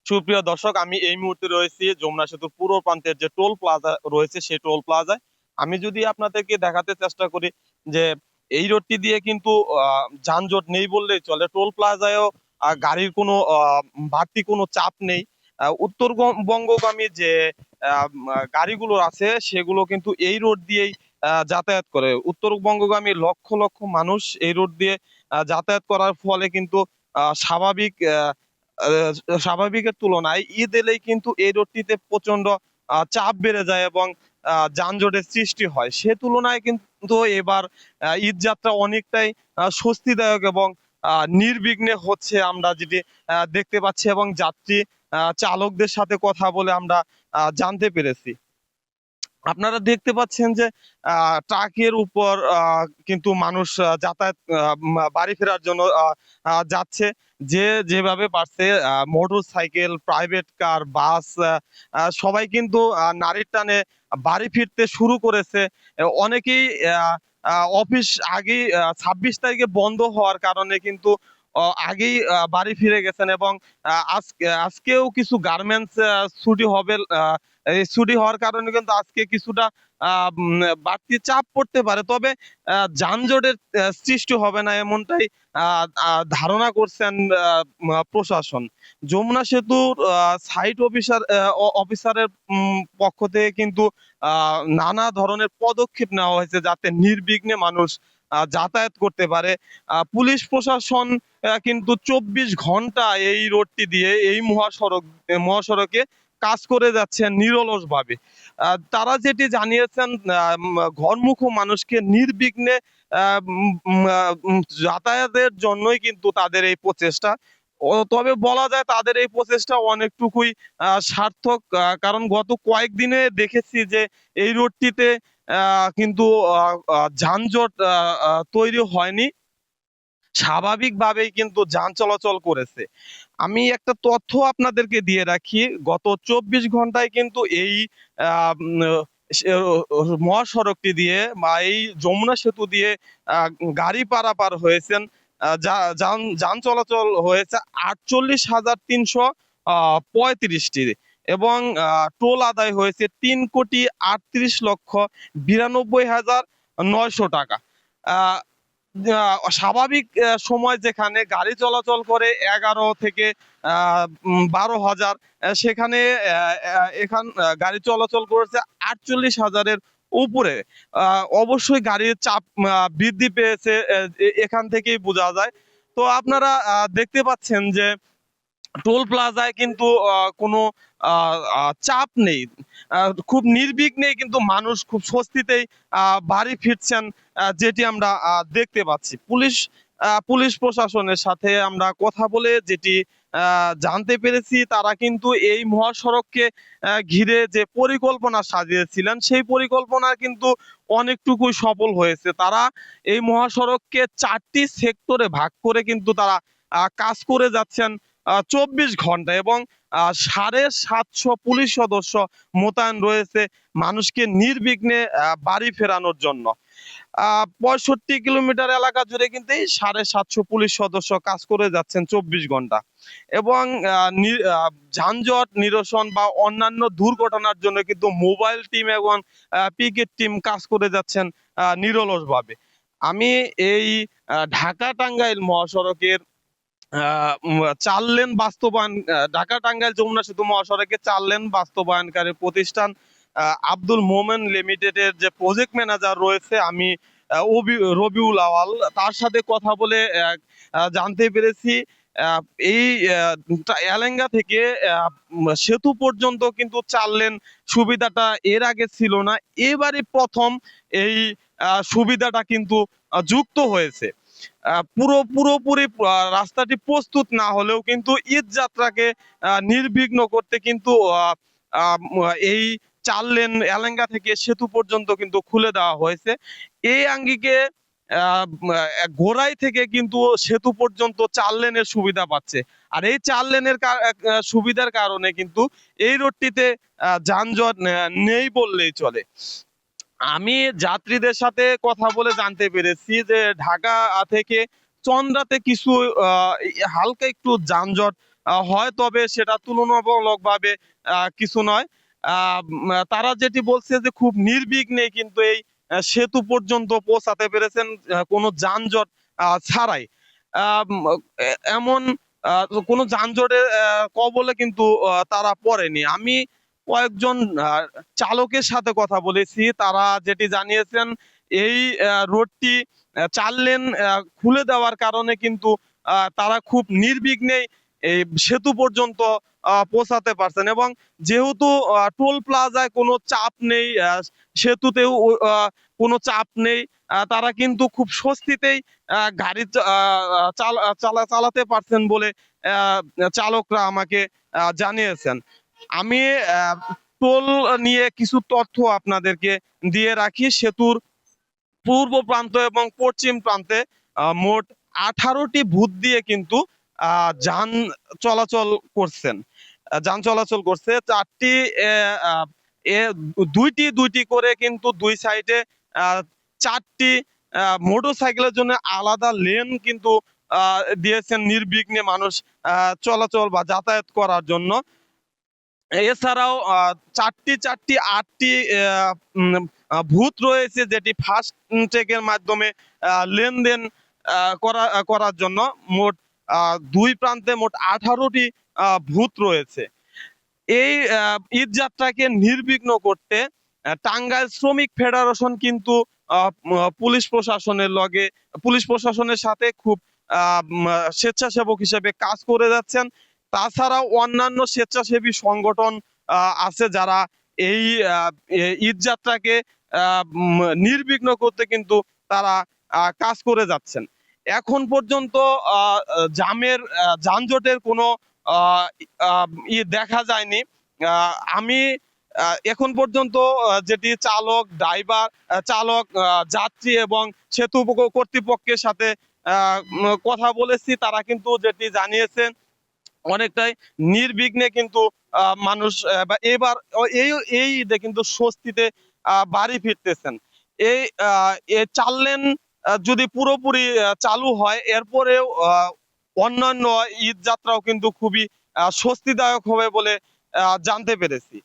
সুপ্রিয় দর্শক, আমি এই মুহূর্তে রয়েছি যমুনা সেতুর পূর্ব প্রান্তের যে টোল প্লাজা রয়েছে সেই টোল প্লাজায়। আমি যদি আপনাদেরকে দেখাতে চেষ্টা করি যে এই রোডটি দিয়ে কিন্তু যানজট নেই বললেই চলে। টোল প্লাজায়ও গাড়ির কোনো বাড়তি কোনো চাপ নেই। উত্তরবঙ্গগামী যে গাড়িগুলো আছে সেগুলো কিন্তু এই রোড দিয়েই যাতায়াত করে। উত্তরবঙ্গগামী লক্ষ লক্ষ মানুষ এই রোড দিয়ে যাতায়াত করার ফলে কিন্তু স্বাভাবিক স্বাভাবিকের তুলনায় ঈদ এলেই কিন্তু এই রোডটিতে প্রচন্ড চাপ বেড়ে যায় এবং যানজটের সৃষ্টি হয়। সে তুলনায় কিন্তু এবার ঈদ যাত্রা অনেকটাই স্বস্তিদায়ক এবং নির্বিঘ্নে হচ্ছে, আমরা যেটি দেখতে পাচ্ছি এবং যাত্রী চালকদের সাথে কথা বলে আমরা জানতে পেরেছি। আপনারা দেখতে পাচ্ছেন যে ট্রাকের উপর কিন্তু মানুষ যাতায়াত বাড়ি ফেরার জন্য যাচ্ছে। যে যেভাবে পারছে মোটর সাইকেল, প্রাইভেট কার, বাস, সবাই কিন্তু নারীর টানে বাড়ি ফিরতে শুরু করেছে। অনেকেই অফিস আগেই 26 তারিখে বন্ধ হওয়ার কারণে কিন্তু আগেই বাড়ি ফিরে গেছেন এবং আজকেও কিছু গার্মেন্টস ছুটি হবে। এই ছুটি হওয়ার কারণে কিন্তু আজকে কিছুটা বাড়তি চাপ পড়তে পারে, তবে যানজটের সৃষ্টি হবে না এমনটাই ধারণা করছেন প্রশাসন। যমুনা সেতুর সাইট অফিসারের পক্ষ থেকে কিন্তু নানা ধরনের পদক্ষেপ নেওয়া হয়েছে যাতে নির্বিঘ্নে মানুষ যাতায়াত করতে পারে। পুলিশ প্রশাসন কিন্তু 24 ঘন্টা এই রোডটি দিয়ে এই মহাসড়কে কাজ করে যাচ্ছে নিরলস ভাবে। তারা যেটি জানিয়েছেন, ঘরমুখো মানুষকে নির্বিঘ্নে যাতায়াতের জন্যই কিন্তু তাদের এই প্রচেষ্টা। তবে বলা যায় তাদের এই প্রচেষ্টা অনেকটুকুই সার্থক, কারণ গত কয়েকদিনে দেখেছি যে এই রোডটিতে কিন্তু যানজট তৈরি হয়নি, স্বাভাবিকভাবেই কিন্তু যান চলাচল করেছে। আমি একটা তথ্য আপনাদেরকে দিয়ে রাখি, গত 24 ঘন্টায় কিন্তু এই মহাসড়কটি দিয়ে বা এই যমুনা সেতু দিয়ে গাড়ি পারাপার হয়েছেন, যান চলাচল হয়েছে 48,335টি এবং টোল আদায় হয়েছে 3,38,92,900 টাকা। স্বাভাবিক সময় যেখানে গাড়ি চলাচল করে 11 থেকে 12,000, সেখানে গাড়ি চলাচল করেছে 48,000-এর উপরে। অবশ্যই গাড়ির চাপ বৃদ্ধি পেয়েছে, এখান থেকেই বোঝা যায়। তো আপনারা দেখতে পাচ্ছেন যে টোল প্লাজায় কিন্তু কোনো চাপ নেই, খুব নির্বিঘ্নে কিন্তু মানুষ খুব স্বস্তিতেই বাড়ি ফিরছেন, যেটি আমরা দেখতে পাচ্ছি। পুলিশ প্রশাসনের সাথে আমরা কথা বলে যেটি জানতে পেরেছি, তারা কিন্তু এই মহাসড়ককে ঘিরে যে পরিকল্পনা সাজিয়েছিলেন সেই পরিকল্পনা কিন্তু অনেকটুকুই সফল হয়েছে। তারা এই মহাসড়ককে 4টি সেক্টরে ভাগ করে কিন্তু তারা কাজ করে যাচ্ছেন 24 ঘন্টা এবং 750 পুলিশ সদস্য মোতায়েন রয়েছে মানুষকে নির্বিঘ্নে বাড়ি ফেরানোর জন্য। 65 কিলোমিটার এলাকা জুড়ে কিন্তু এই 750 পুলিশ সদস্য কাজ করে যাচ্ছেন 24 ঘন্টা এবং যানজট নিরসন বা অন্যান্য দুর্ঘটনার জন্য কিন্তু মোবাইল টিম এবং পিকেট টিম কাজ করে যাচ্ছেন নিরলস ভাবে। আমি এই ঢাকা টাঙ্গাইল মহাসড়কের 4 লেন বাস্তবায়ন, ঢাকা টাঙ্গাইল যমুনা সেতু মহাসড়কে 4 লেন বাস্তবায়নকারী প্রতিষ্ঠান আব্দুল মোমেন লিমিটেডের যে প্রজেক্ট ম্যানেজার রয়েছে, আমি রবিউল আওয়াল, তার সাথে কথা বলে জানতে পেরেছি এই এলেঙ্গা থেকে সেতু পর্যন্ত কিন্তু 4 লেন সুবিধাটা এর আগে ছিল না, এবারই প্রথম এই সুবিধাটা কিন্তু যুক্ত হয়েছে। পুরোপুরি রাস্তাটি প্রস্তুত না হলেও কিন্তু ঈদ যাত্রাকে নির্বিঘ্ন করতে কিন্তু এই 4 লেন এলেঙ্গা থেকে সেতু পর্যন্ত কিন্তু খুলে দেওয়া হয়েছে। এই আঙ্গিকে গোড়াই থেকে কিন্তু সেতু পর্যন্ত 4 লেনের সুবিধা পাচ্ছে, আর এই 4 লেনের সুবিধার কারণে কিন্তু এই রোডটিতে যানজট নেই বললেই চলে। আমি যাত্রীদের সাথে কথা বলে জানতে পেরেছি যে ঢাকা থেকে চন্দ্রাতে কিছু হালকা একটু যানজট হয়, তবে সেটা তুলনামূলকভাবে কিছু নয়। তারা যেটি বলছে যে খুব নির্বিঘ্নে কিন্তু এই সেতু পর্যন্ত পৌঁছাতে পেরেছেন কোনো যানজট ছাড়াই। এমন কোনো যানজটের কবলে কিন্তু তারা পড়েনি। আমি কয়েকজন চালকের সাথে কথা বলেছি, তারা যেটি জানিয়েছেন এই রোডটি 4 লেন খুলে দেওয়ার কারণে কিন্তু তারা খুব নির্বিঘ্নেই এই সেতু পর্যন্ত পৌঁছাতে পারছেন, এবং যেহেতু টোল প্লাজায় কোনো চাপ নেই, সেতুতেও কোনো চাপ নেই, তারা কিন্তু খুব স্বস্তিতেই গাড়ি চালাতে পারছেন বলে আহ, চালকরা আমাকে জানিয়েছেন। আমি টোল নিয়ে কিছু তথ্য আপনাদেরকে দিয়ে রাখি। সেতুর পূর্ব প্রান্ত এবং পশ্চিম প্রান্তে মোট 18টি ভূত দিয়ে কিন্তু যান চলাচল করছেন। যান চলাচল করছে 4টি, দুইটি দুইটি করে কিন্তু দুই সাইডে 4টি মোটর সাইকেলের জন্য আলাদা লেন কিন্তু দিয়েছেন নির্বিঘ্নে মানুষ চলাচল বা যাতায়াত করার জন্য। এছাড়াও 4টি 4টি 8টি ভূত রয়েছে, যেটি ফাস্ট ট্র্যাকের মাধ্যমে লেনদেন করার জন্য মোট দুই প্রান্তে মোট 18টি ভূত রয়েছে। এই ঈদ যাত্রাকে নির্বিঘ্ন করতে টাঙ্গাইল শ্রমিক ফেডারেশন কিন্তু পুলিশ প্রশাসনের সাথে খুব স্বেচ্ছাসেবক হিসেবে কাজ করে যাচ্ছেন। তাছাড়াও অন্যান্য স্বেচ্ছাসেবী সংগঠন আছে, যারা এই ঈদ যাত্রাকে নির্বিঘ্ন করতে কিন্তু তারা কাজ করে যাচ্ছেন। এখন পর্যন্ত যানজটের কোনো দেখা যায়নি। আমি এখন পর্যন্ত যেটি চালক, যাত্রী এবং সেতু কর্তৃপক্ষের সাথে কথা বলেছি, তারা কিন্তু যেটি জানিয়েছেন অনেকটাই নির্বিঘ্নে কিন্তু মানুষ বা এবার এই ঈদে কিন্তু স্বস্তিতে বাড়ি ফিরতেছেন। এই 4 লেন যদি পুরোপুরি চালু হয়, এরপরেও অন্যান্য ঈদ যাত্রাও কিন্তু খুবই স্বস্তিদায়ক হবে বলে জানতে পেরেছি।